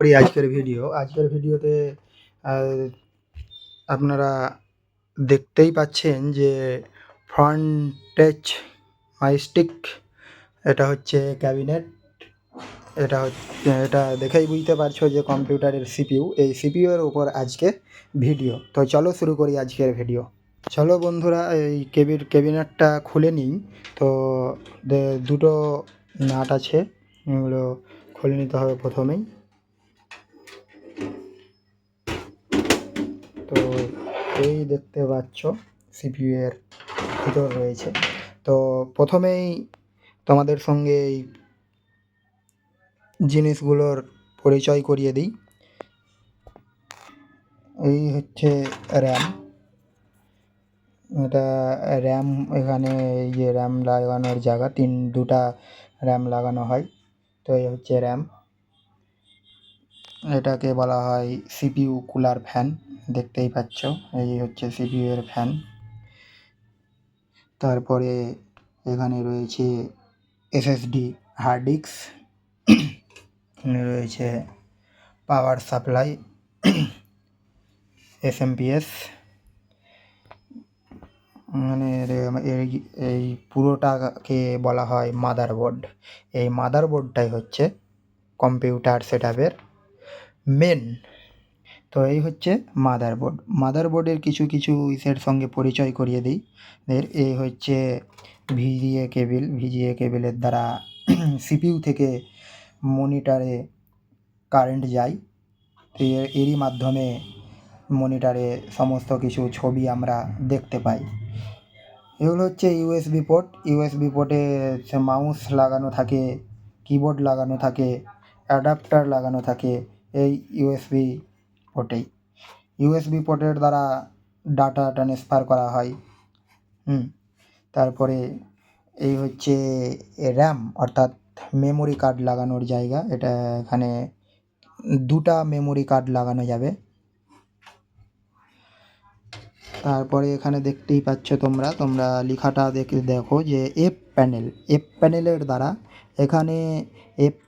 করি আজকের ভিডিওতে আপনারা দেখতেই পাচ্ছেন যে ফ্রন্ট টাচ মাইস্টিক, এটা হচ্ছে ক্যাবিনেট। এটা দেখেই বুঝতে পারছো যে কম্পিউটারের সিপিইউ। এই সিপিইউ এর উপর আজকে ভিডিও। তো চলো শুরু করি আজকের ভিডিও। চলো বন্ধুরা, এই ক্যাবিনেটটা খুলে নিই। তো দুটো নাট আছে, এগুলো খুলে নিতে হবে প্রথমেই। তো এই দেখতে পাচ্ছ সিপিইউ এর ভিতর রয়েছে। তো প্রথমেই তোমাদের সঙ্গে এই জিনিসগুলোর পরিচয় করিয়ে দিই। এই হচ্ছে র্যাম। এটা র্যাম, এখানে এই যে র্যাম লাগানোর জায়গা, দুটা র্যাম লাগানো হয়। তো এই হচ্ছে র্যাম। এটাকে বলা হয় সিপিইউ কুলার ফ্যান, দেখতেই পাচ্ছ। এই হচ্ছে সিপিইউ এর ফ্যান। তারপরে এখানে রয়েছে এসএসডি হার্ড ডিস্ক, রয়েছে পাওয়ার সাপ্লাই এসএমপিএস। মানে এই পুরোটাকে বলা হয় মাদারবোর্ড। এই মাদারবোর্ডটাই হচ্ছে কম্পিউটার সেটআপের মেন। তো এই হচ্ছে মাদারবোর্ডের কিছু ইসের সঙ্গে পরিচয় করিয়ে দিই। এই হচ্ছে ভিজিএ কেবেলের দ্বারা সিপিইউ থেকে মনিটরে কারেন্ট যায়। এরই মাধ্যমে মনিটরে সমস্ত কিছু ছবি আমরা দেখতে পাই। এগুলো হচ্ছে ইউএসবি পোর্টে মাউস লাগানো থাকে, কিবোর্ড লাগানো থাকে, অ্যাডাপ্টার লাগানো থাকে এই ইউএসবি পোর্টের দ্বারা ডাটা ট্রান্সফার করা হয়। তারপরে এই হচ্ছে র্যাম, অর্থাৎ মেমোরি কার্ড লাগানোর জায়গা। এখানে দুটা মেমোরি কার্ড লাগানো যাবে। তারপরে এখানে দেখতেই পাচ্ছ তোমরা লেখাটা দেখো যে এফ প্যানেলের দ্বারা এখানে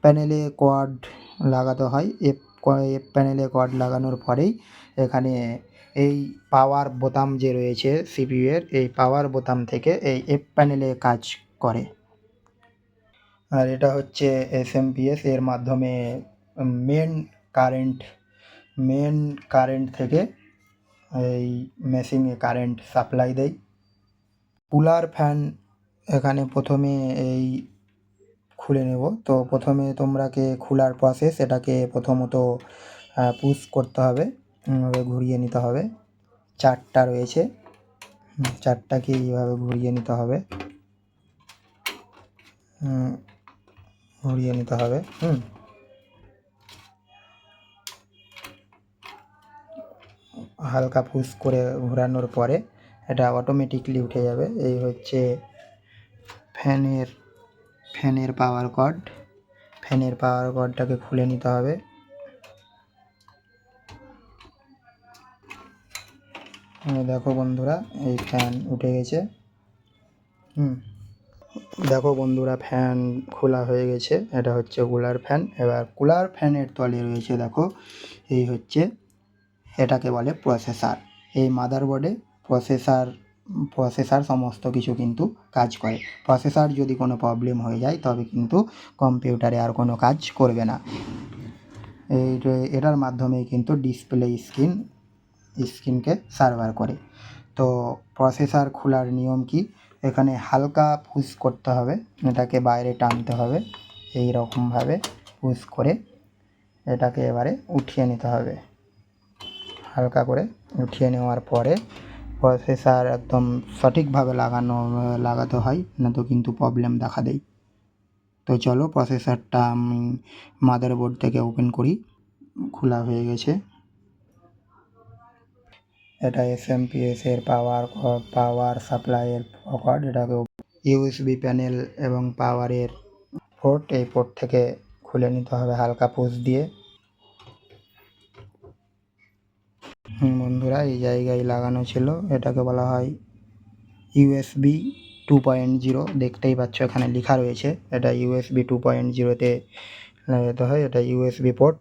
প্যানেলে কোয়াড লাগাতে হয়। প্যানেলে কোয়াড লাগানোর পরেই এখানে এই পাওয়ার বোতাম যে রয়েছে সিপিইউ এর, এই পাওয়ার বোতাম থেকে এই প্যানেলে কাজ করে। আর এটা হচ্ছে এসএমপিএস, এর মাধ্যমে মেন কারেন্ট থেকে এই মেশিনে কারেন্ট সাপ্লাই দেয়। কুলার ফ্যান এখানে প্রথমে এই খুলে নেব। তো প্রথমে তোমরাকে খোলার প্রসেস, এটাকে প্রথমত পুশ করতে হবে, ঘুরিয়ে নিতে হবে। চারটা রয়েছে, চারটাকে এইভাবে ঘুরিয়ে নিতে হবে। হালকা পুশ করে ঘোরানোর পরে এটা অটোমেটিকলি উঠে যাবে। এই হচ্ছে ফ্যানের পাওয়ার কর্ডটাকে খুলে নিতে হবে। দেখো বন্ধুরা, এই ফ্যান উঠে গেছে। দেখো বন্ধুরা, ফ্যান খোলা হয়ে গেছে। এটা হচ্ছে কুলার ফ্যান। এবার কুলার ফ্যানের তলে রয়েছে, দেখো এই হচ্ছে, এটাকে বলে প্রসেসর। এই মাদারবোর্ডে প্রসেসর সমস্ত কিছু কিন্তু কাজ করে। প্রসেসর যদি কোনো প্রবলেম হয়ে যায় তবে কিন্তু কম্পিউটারে আর কোনো কাজ করবে না। এটার মাধ্যমে কিন্তু ডিসপ্লে স্ক্রিনকে সার্ভার করে। তো প্রসেসর খোলার নিয়ম কি, এখানে হালকা পুশ করতে হবে, এটাকে বাইরে টানতে হবে। এই রকমভাবে পুশ করে এটাকে এবারে উঠিয়ে নিতে হবে। হালকা করে উঠিয়ে নেওয়ার পরে প্রসেসর একদম সঠিকভাবে লাগাতে হয়, না তো কিন্তু প্রবলেম দেখা দেয়। তো চলো প্রসেসরটা আমি মাদারবোর্ড থেকে ওপেন করি। খোলা হয়ে গেছে। এটা এসএমপিএস এর পাওয়ার সাপ্লাইয়ের কর্ড। এটাকে ইউএসবি প্যানেল এবং পাওয়ারের পোর্ট, এই পোর্ট থেকে খুলে নিতে হবে হালকা পুশ দিয়ে। বন্ধুরা, এই জায়গায় লাগানো ছিল, এটাকে বলা হয় ইউএসবি 2.0। দেখতেই পাচ্ছ এখানে লেখা রয়েছে, এটা ইউএসবি 2.0তে লাগাতে হয়। এটা ইউএসবি পোর্ট।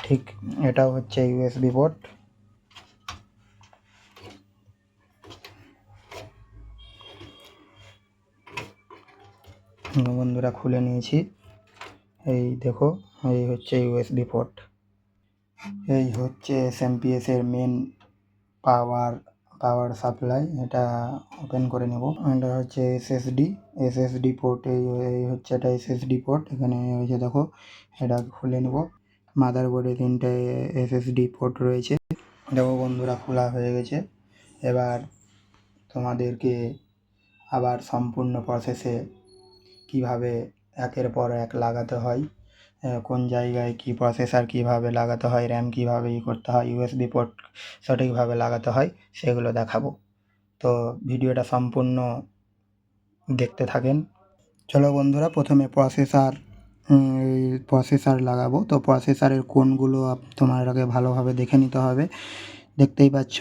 ঠিক এটাও হচ্ছে ইউএসবি পোর্ট। বন্ধুরা খুলে নিয়েছি, এই দেখো এই হচ্ছে ইউএসবি পোর্ট। এই হচ্ছে এসএমপিএস এর মেন পাওয়ার সাপ্লাই। এটা ওপেন করে নেব। এটা হচ্ছে এসএসডি পোর্ট। এই হচ্ছে এটা এসএসডি পোর্ট। এখানে হয়েছে দেখো, এটা খুলে নেব। মাদারবোর্ডে 3টে এসএসডি পোর্ট রয়েছে। দেখো বন্ধুরা খোলা হয়ে গেছে। এবার তোমাদেরকে আবার সম্পূর্ণ প্রসেসে কিভাবে একের পর এক লাগাতে হয়, কোন জায়গায় কি প্রসেসর কীভাবে লাগাতে হয়, র্যাম কীভাবে করতে হয়, ইউএসবি পোর্ট সঠিকভাবে লাগাতে হয়, সেগুলো দেখাবো। তো ভিডিওটা সম্পূর্ণ দেখতে থাকেন। চলো বন্ধুরা, প্রথমে প্রসেসর লাগাবো। তো প্রসেসরের কোনগুলো তোমার আগে ভালোভাবে দেখে নিতে হবে। দেখতেই পাচ্ছ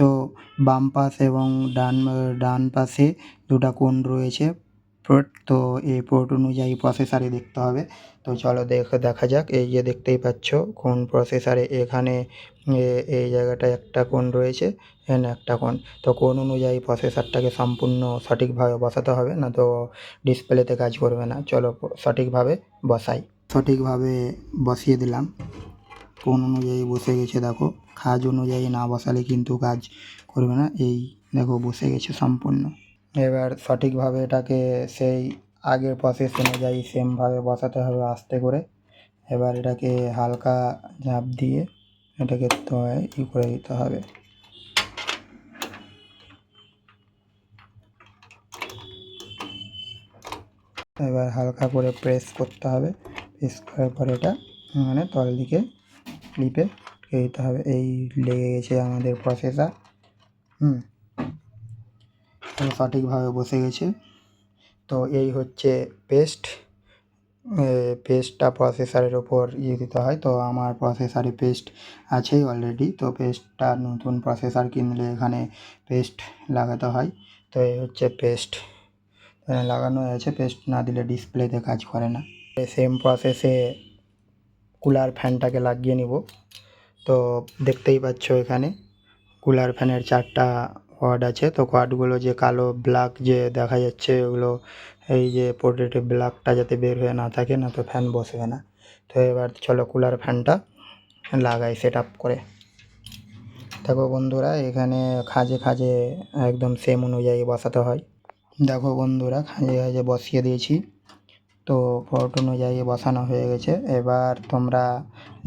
বাম পাশ এবং ডান পাশে 2টা কোণ রয়েছে পোর্ট। তো এই পোর্ট অনুযায়ী প্রসেসরে দেখতে হবে। তো চলো দেখা যাক। এই যে দেখতেই পাচ্ছ কোন প্রসেসরে এখানে এই জায়গাটায় একটা কোণ রয়েছে, এখানে একটা কোণ। তো কোণ অনুযায়ী প্রসেসরটাকে সম্পূর্ণ সঠিকভাবে বসাতে হবে, না তো ডিসপ্লেতে কাজ করবে না। চলো সঠিকভাবে বসাই। সঠিকভাবে বসিয়ে দিলাম। কোণ অনুযায়ী বসে গেছে দেখো। কাজ অনুযায়ী না বসালে কিন্তু কাজ করবে না। এই দেখো বসে গেছে সম্পূর্ণ। এবার সঠিকভাবে এটাকে সেই আগের প্রসেস অনুযায়ী সেমভাবে বসাতে হবে আস্তে করে। এবার এটাকে হালকা ঝাঁপ দিয়ে এটাকে করে দিতে হবে। এবার হালকা করে প্রেস করতে হবে। প্রেস করার পর এটা মানে তল দিকে ক্লিপে দিতে হবে। এই লেগে গেছে আমাদের প্রসেসর। সঠিকভাবে বসে গেছে। তো এই হচ্ছে পেস্টটা প্রসেসরের ওপর দিতে হয়। তো আমার প্রসেসরে পেস্ট আছেই অলরেডি। তো পেস্টটা নতুন প্রসেসর কিনলে এখানে পেস্ট লাগাতে হয়। তো এই হচ্ছে পেস্ট লাগানো হয়েছে। পেস্ট না দিলে ডিসপ্লেতে কাজ করে না। সেম প্রসেসে কুলার ফ্যানটাকে লাগিয়ে নিব। তো দেখতেই পাচ্ছ এখানে কুলার ফ্যানের 4টা কর্ড আছে। তো কর্ডগুলো যে কালো ব্ল্যাক যে দেখা যাচ্ছে, ওগুলো এই যে পোর্ট্রেটে ব্ল্যাকটা যাতে বের হয়ে না থাকে, না তো ফ্যান বসবে না। তো এবার চলো কুলার ফ্যানটা লাগাই সেট আপ করে। দেখো বন্ধুরা, এখানে খাঁজে একদম সেম অনুযায়ী বসাতে হয়। দেখো বন্ধুরা, খাঁজে বসিয়ে দিয়েছি। তো পোর্ট অনুযায়ী বসানো হয়ে গেছে। এবার তোমরা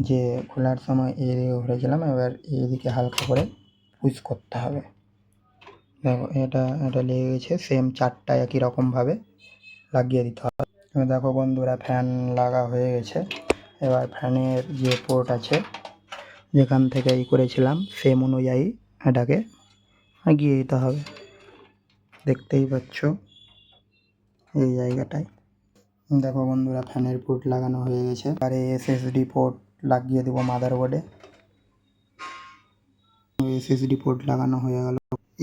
যে খোলার সময় এইদিকে ঘুরেছিলাম, এবার এইদিকে হালকা করে পুশ করতে হবে। দেখো এটা লেগে গেছে। সেম 4টা একই রকমভাবে লাগিয়ে দিতে হবে। দেখো বন্ধুরা, ফ্যান লাগা হয়ে গেছে। এবার ফ্যানের যে পোর্ট আছে যেখান থেকে করেছিলাম, সেম অনুযায়ী এটাকে লাগিয়ে দিতে হবে। দেখতেই পাচ্ছ এই জায়গাটায়। দেখো বন্ধুরা, ফ্যানের পোর্ট লাগানো হয়ে গেছে। আর এসএসডি পোর্ট লাগিয়ে দেবো মাদারবোর্ডে। এসএসডি পোর্ট লাগানো হয়ে গেল।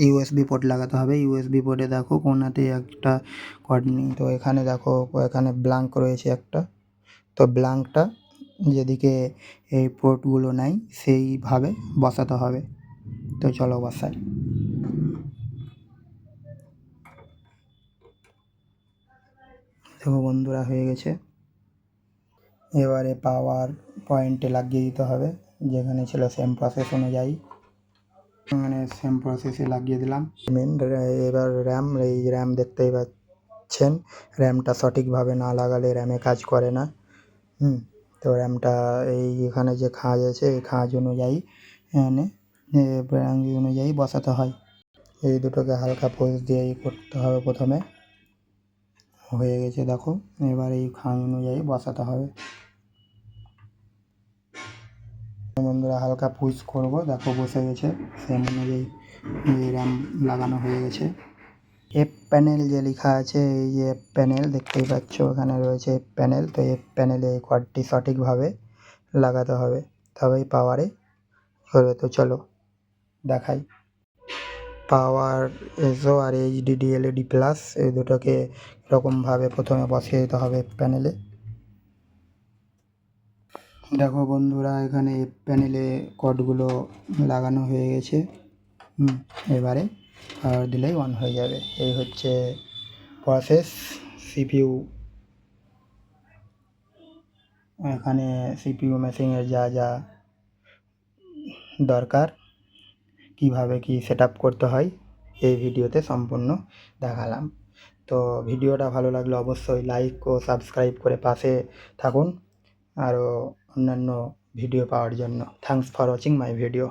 ইউএসবি পোর্ট লাগাতে হবে। ইউএসবি পোর্টে দেখো কোনাতে একটা কর্ড নেই। তো এখানে দেখো এখানে ব্ল্যাঙ্ক রয়েছে একটা। তো ব্ল্যাঙ্কটা যেদিকে এই পোর্টগুলো নাই সেইভাবে বসাতে হবে। তো চলো বসাই। দেখো বন্ধুরা হয়ে গেছে। এবারে পাওয়ার পয়েন্টে লাগিয়ে দিতে হবে যেখানে ছিল সেম প্রসেস অনুযায়ী। মানে সেম প্রসেসে লাগিয়ে দিলাম। এবার র্যাম দেখতেই পাচ্ছেন, র্যামটা সঠিকভাবে না লাগালে র্যামে কাজ করে না। তো র্যামটা এখানে যে খাঁজ আছে, এই খাঁজ অনুযায়ী অনুযায়ী বসাতে হয়। এই দুটোকে হালকা পোজ দিয়ে করতে হবে প্রথমে। হয়ে গেছে দেখো। এবার এই খাঁজ অনুযায়ী বসাতে হবে। বন্ধুরা হালকা পুশ করব। দেখো বসে গেছে সেম অনুযায়ী। র্যাম লাগানো হয়ে গেছে। এফ প্যানেল যে লেখা আছে, এই যে এফ প্যানেল দেখতেই পাচ্ছ এখানে রয়েছে এফ প্যানেল। তো এফ প্যানেলে এই কর্ডটি সঠিকভাবে লাগাতে হবে, তবেই পাওয়ারে করবে। তো চলো দেখাই। পাওয়ার এসও আর এইচডিডি এলইডি প্লাস এই দুটোকে এরকমভাবে প্রথমে বসিয়ে দিতে হবে প্যানেলে। দেখো বন্ধুরা, এখানে প্যানেলে কর্ডগুলো লাগানো হয়ে গেছে। এবারে পাওয়ার দিলেই অন হয়ে যাবে। এই হচ্ছে প্রসেস। সিপিইউ, এখানে সিপিইউ মেশিনের যা যা দরকার, কিভাবে কি সেট আপ করতে হয়, এই ভিডিওতে সম্পূর্ণ দেখালাম। তো ভিডিওটা ভালো লাগলে অবশ্যই লাইক ও সাবস্ক্রাইব করে পাশে থাকুন আরও অন্যান্য ভিডিও পাওয়ার জন্য। Thanks for watching my video.